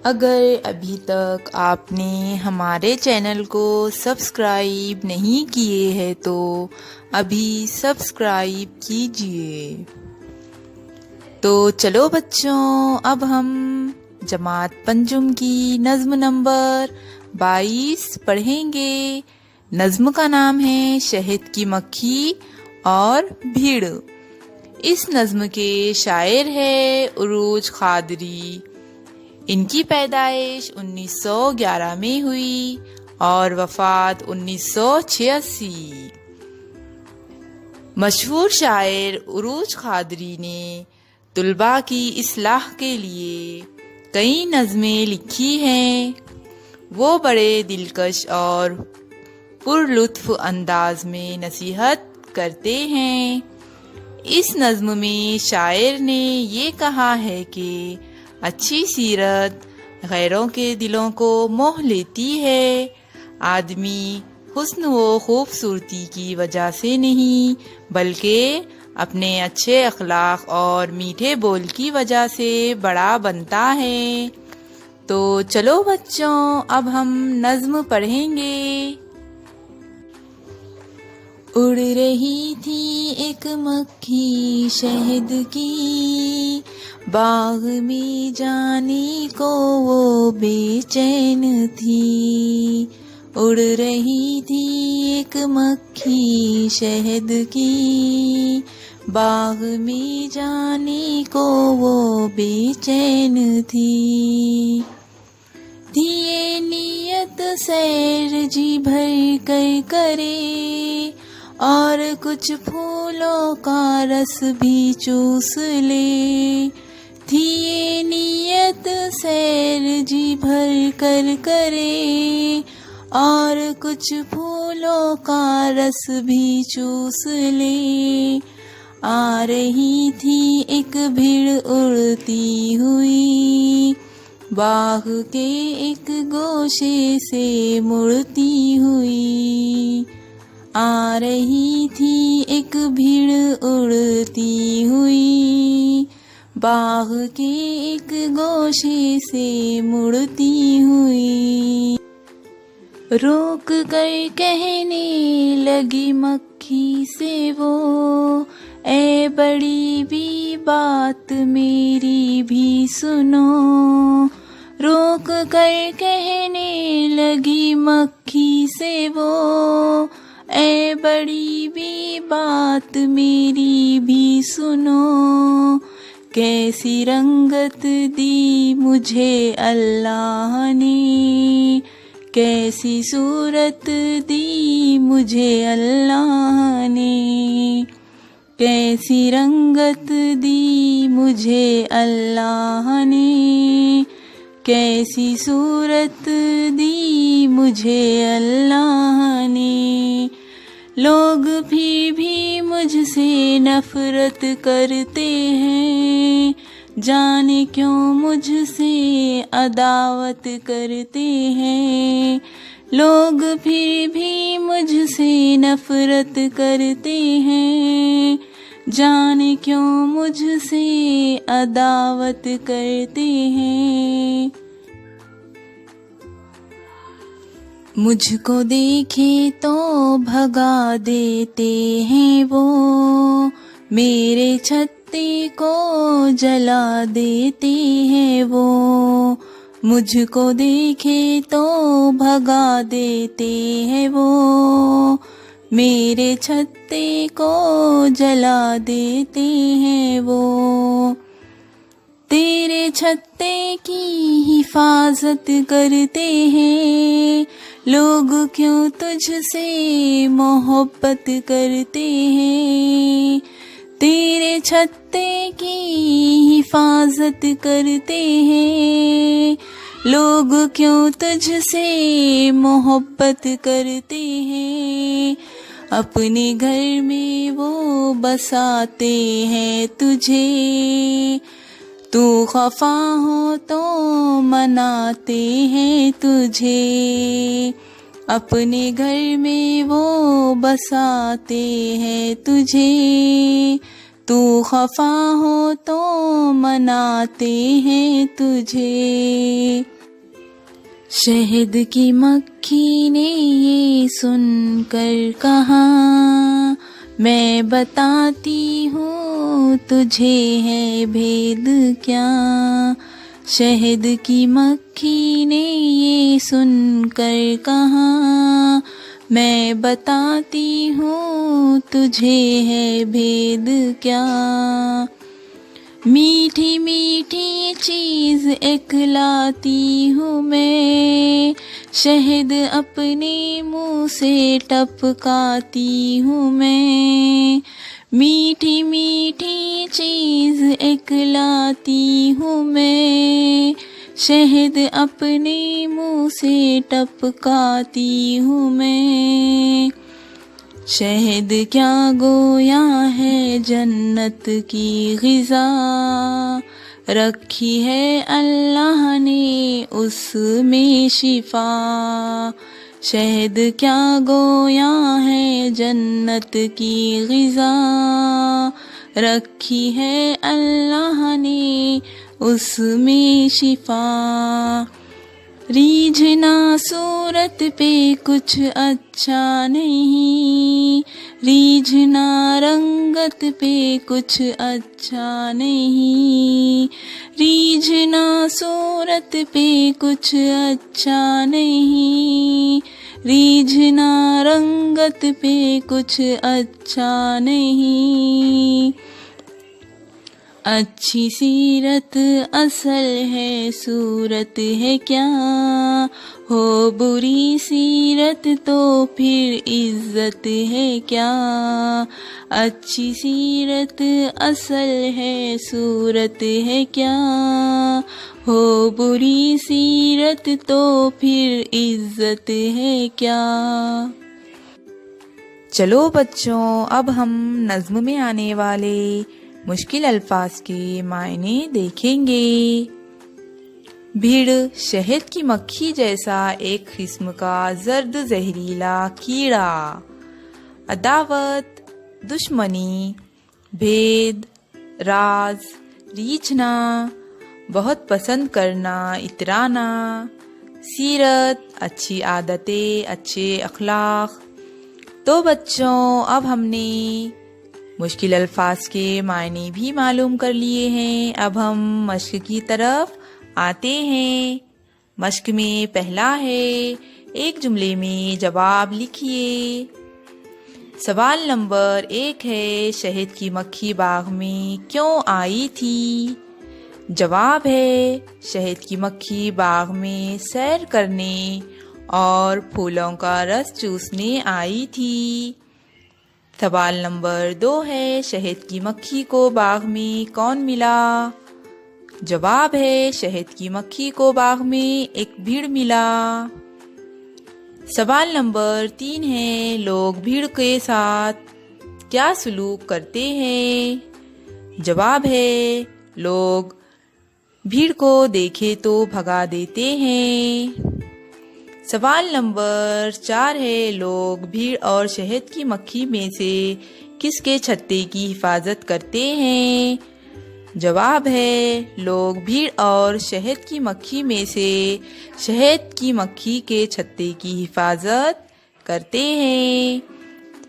अगर अभी तक आपने हमारे चैनल को सब्सक्राइब नहीं किए हैं तो अभी सब्सक्राइब कीजिए। तो चलो बच्चों, अब हम जमात पंजुम की नज़्म नंबर 22 पढ़ेंगे। नज़्म का नाम है शहद की मक्खी और भीड़। इस नज़्म के शायर है उरूज क़ादरी। इनकी पैदाइश 1911 में हुई और वफ़ात 1986। मशहूर शायर उरूज क़ादरी ने तुलबा की इस्लाह के लिए कई नज़में लिखी हैं। वो बड़े दिलकश और पुरलुत्फ़ अंदाज में नसीहत करते हैं। इस नज़्म में शायर ने ये कहा है कि अच्छी सीरत गैरों के दिलों को मोह लेती है। आदमी हुस्न व खूबसूरती की वजह से नहीं बल्कि अपने अच्छे अखलाक और मीठे बोल की वजह से बड़ा बनता है। तो चलो बच्चों, अब हम नज़्म पढ़ेंगे। उड़ रही थी एक मक्खी शहद की, बाग में जाने को वो बेचैन थी। उड़ रही थी एक मक्खी शहद की, बाग में जाने को वो बेचैन थी। दिए नियत सैर जी भर कर करे, और कुछ फूलों का रस भी चूस ले। थी ये नियत सैर जी भर कर करे, और कुछ फूलों का रस भी चूस ले। आ रही थी एक भीड़ उड़ती हुई, बाग के एक गोशे से मुड़ती हुई। आ रही थी एक भीड़ उड़ती हुई, बाग के एक गोशे से मुड़ती हुई। रोक कर कहने लगी मक्खी से वो, ऐ बड़ी भी बात मेरी भी सुनो। रोक कर कहने लगी मक्खी से वो, ऐ बड़ी भी बात मेरी भी सुनो। कैसी रंगत दी मुझे अल्लाह ने, कैसी सूरत दी मुझे अल्लाह ने। कैसी रंगत दी मुझे अल्लाह ने, कैसी सूरत दी मुझे अल्लाह ने। लोग फिर भी मुझसे नफरत करते हैं, जाने क्यों मुझसे अदावत करते हैं। लोग फिर भी मुझसे नफरत करते हैं, जाने क्यों मुझसे अदावत करते हैं। मुझको देखे तो भगा देते हैं वो, मेरे छत्ते को जला देते हैं वो। मुझको देखे तो भगा देते हैं वो, मेरे छत्ते को जला देते हैं वो। तेरे छत्ते की हिफाजत करते हैं लोग, क्यों तुझसे मोहब्बत करते हैं। तेरे छत्ते की हिफाजत करते हैं लोग, क्यों तुझसे मोहब्बत करते हैं। अपने घर में वो बसाते हैं तुझे, तू खफा हो तो मनाते हैं तुझे। अपने घर में वो बसाते हैं तुझे, तू खफा हो तो मनाते हैं तुझे। शहद की मक्खी ने ये सुनकर कहा, मैं बताती हूँ तुझे है भेद क्या। शहद की मक्खी ने ये सुनकर कहा, मैं बताती हूँ तुझे है भेद क्या। मीठी मीठी चीज एक लाती हूँ मैं, शहद अपने मुँह से टपकाती हूँ मैं। मीठी मीठी चीज एक लाती हूँ मैं, शहद अपने मुँह से टपकाती हूँ मैं। शहद क्या गोया है जन्नत की ग़िज़ा, रखी है अल्लाह ने उसमें शिफा। शहद क्या गोया है जन्नत की ग़िज़ा, रखी है अल्लाह ने उसमें शिफा। रीझना सूरत पे कुछ अच्छा नहीं, रीझना रंगत पे कुछ अच्छा नहीं। रीझना सूरत पे कुछ अच्छा नहीं, रीझना रंगत पे कुछ अच्छा नहीं। अच्छी सीरत असल है सूरत है क्या, हो बुरी सीरत तो फिर इज्जत है क्या। अच्छी सीरत असल है सूरत है क्या, हो बुरी सीरत तो फिर इज्जत है क्या। चलो बच्चों, अब हम नज़्म में आने वाले मुश्किल अल्फाज के मायने देखेंगे। भीड़ शहद की मक्खी जैसा एक किस्म का जर्द जहरीला कीड़ा। अदावत, दुश्मनी, भेद, राज, रीझना, बहुत पसंद करना, इतराना। सीरत, अच्छी आदतें, अच्छे अखलाक। तो बच्चों, अब हमने मुश्किल अल्फाज के मायने भी मालूम कर लिए हैं। अब हम मश्क की तरफ आते हैं। मश्क में पहला है, एक जुमले में जवाब लिखिए। सवाल नंबर 1 है, शहद की मक्खी बाग में क्यों आई थी? जवाब है, शहद की मक्खी बाग में सैर करने और फूलों का रस चूसने आई थी। सवाल नंबर 2 है, शहद की मक्खी को बाग में कौन मिला? जवाब है, शहद की मक्खी को बाग में एक भीड़ मिला। सवाल नंबर 3 है, लोग भीड़ के साथ क्या सलूक करते हैं? जवाब है, लोग भीड़ को देखे तो भगा देते हैं। सवाल नंबर 4 है, लोग भीड़ और शहद की मक्खी में से किसके छत्ते की हिफाजत करते हैं? जवाब है, लोग भीड़ और शहद की मक्खी में से शहद की मक्खी के छत्ते की हिफाजत करते हैं।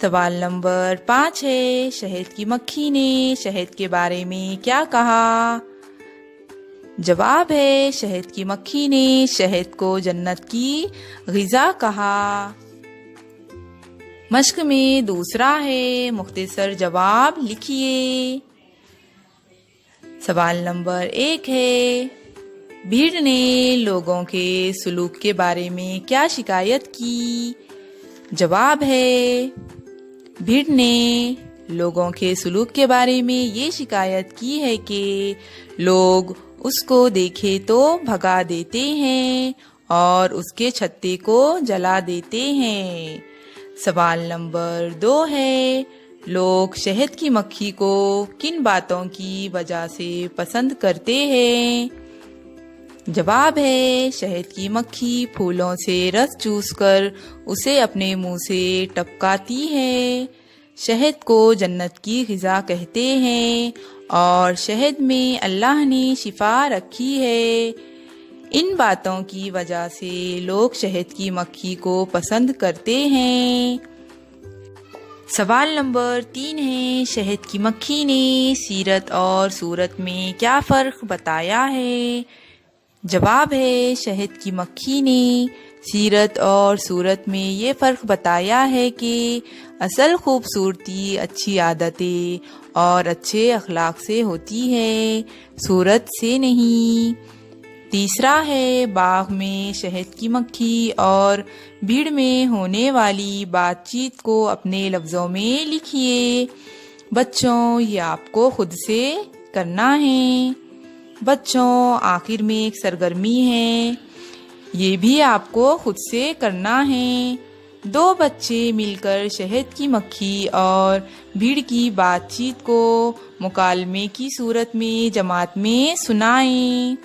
सवाल नंबर 5 है, शहद की मक्खी ने शहद के बारे में क्या कहा? जवाब है, शहद की मक्खी ने शहद को जन्नत की ग़िज़ा कहा। मश्क में दूसरा है, मुख्तसर जवाब लिखिए। सवाल नंबर 1 है, भीड़ ने लोगों के सलूक के बारे में क्या शिकायत की? जवाब है, भीड़ ने लोगों के सलूक के बारे में ये शिकायत की है कि लोग उसको देखे तो भगा देते हैं और उसके छत्ते को जला देते हैं। सवाल नंबर 2 है, लोग शहद की मक्खी को किन बातों की वजह से पसंद करते हैं? जवाब है, शहद की मक्खी फूलों से रस चूसकर उसे अपने मुंह से टपकाती है। शहद को जन्नत की ग़िज़ा कहते हैं और शहद में अल्लाह ने शिफा रखी है। इन बातों की वजह से लोग शहद की मक्खी को पसंद करते हैं। सवाल नंबर 3 है, शहद की मक्खी ने सीरत और सूरत में क्या फ़र्क बताया है? जवाब है, शहद की मक्खी ने सीरत और सूरत में ये फ़र्क बताया है कि असल खूबसूरती अच्छी आदतें और अच्छे अखलाक से होती है, सूरत से नहीं। तीसरा है, बाग में शहद की मक्खी और भीड़ में होने वाली बातचीत को अपने लफ्ज़ों में लिखिए। बच्चों, ये आपको खुद से करना है। बच्चों, आखिर में एक सरगर्मी है, ये भी आपको खुद से करना है। 2 बच्चे मिलकर शहद की मक्खी और भीड़ की बातचीत को मुकालमे की सूरत में जमात में सुनाएं।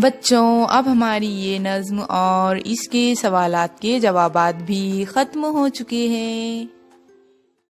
बच्चों, अब हमारी ये नज़्म और इसके सवालात के जवाबात भी ख़त्म हो चुके हैं।